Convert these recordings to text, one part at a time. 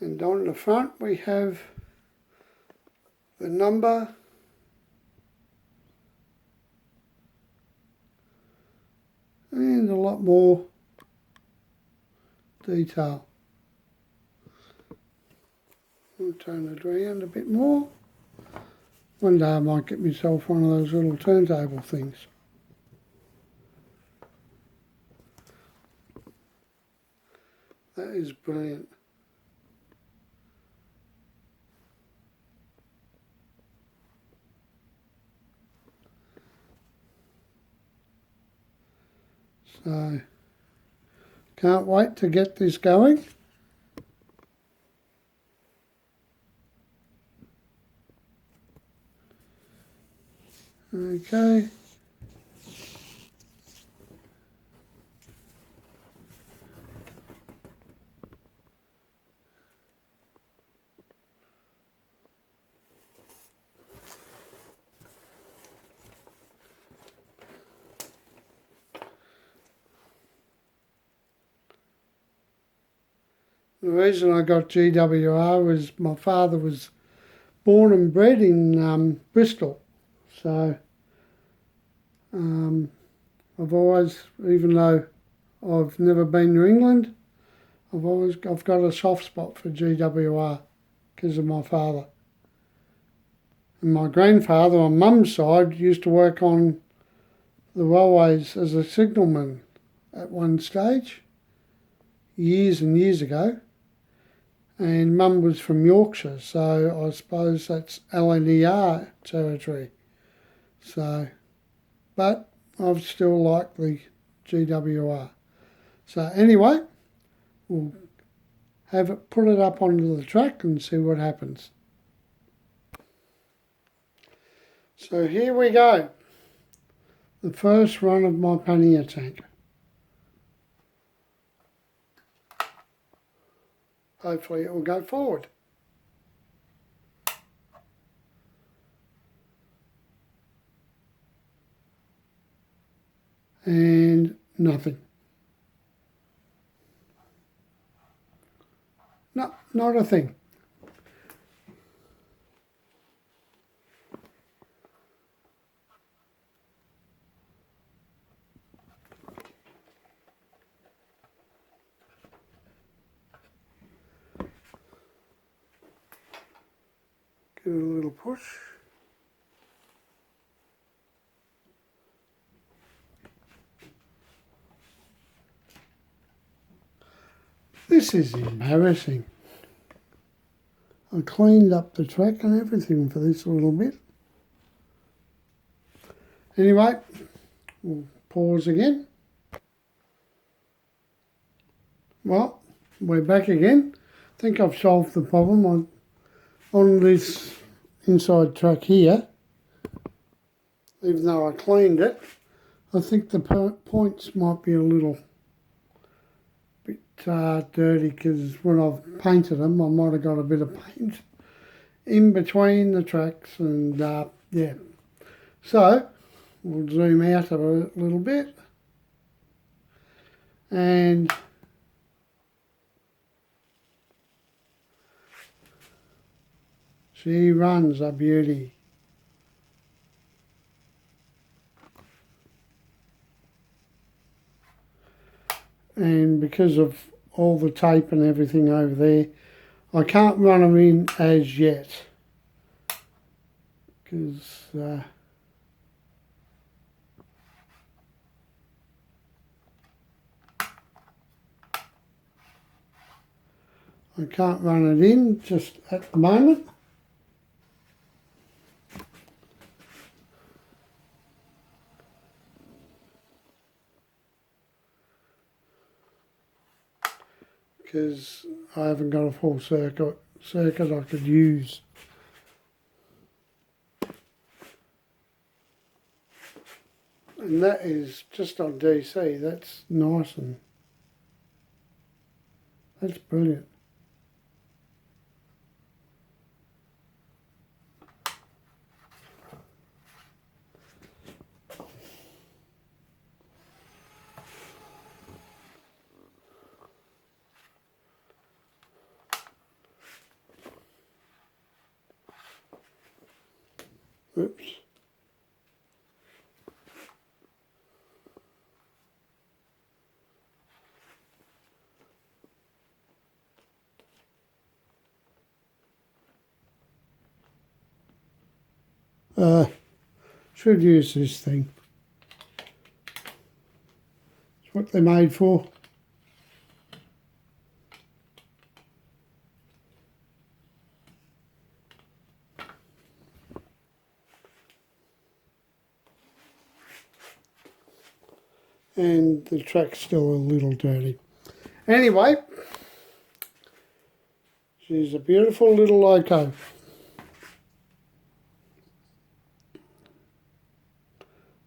And on the front we have the number and a lot more detail. I'll turn it around a bit more. One day I might get myself one of those little turntable things. That is brilliant. So, can't wait to get this going. Okay. The reason I got GWR was my father was born and bred in Bristol. So I've always, even though I've never been to England, I've got a soft spot for GWR because of my father. And my grandfather on mum's side used to work on the railways as a signalman at one stage, years and years ago. And mum was from Yorkshire, so I suppose that's LNER territory. So, but I've still liked the GWR. So anyway, we'll put it up onto the track and see what happens. So here we go. The first run of my pannier tank. Hopefully it will go forward. And nothing. No, not a thing. Give it a little push. This is embarrassing. I cleaned up the track and everything for this a little bit. Anyway, we'll pause again. Well, we're back again. I think I've solved the problem on this inside track here. Even though I cleaned it, I think the points might be a little bit dirty because when I've painted them, I might have got a bit of paint in between the tracks and yeah. So we'll zoom out a little bit and she runs a beauty. And because of all the tape and everything over there, I can't run them in as yet because I can't run it in just at the moment. Because I haven't got a full circuit I could use. And that is just on DC. That's nice and that's brilliant. Oops. Should use this thing. It's what they're made for. And the track's still a little dirty. Anyway, she's a beautiful little loco.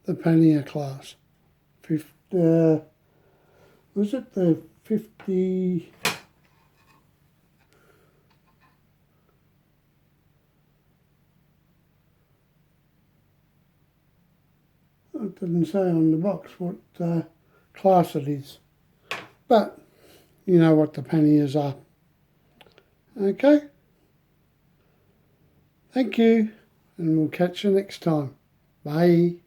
The pannier class. Was it the 50? It didn't say on the box what class it is, but you know what the panniers are. Okay, thank you, and we'll catch you next time. Bye.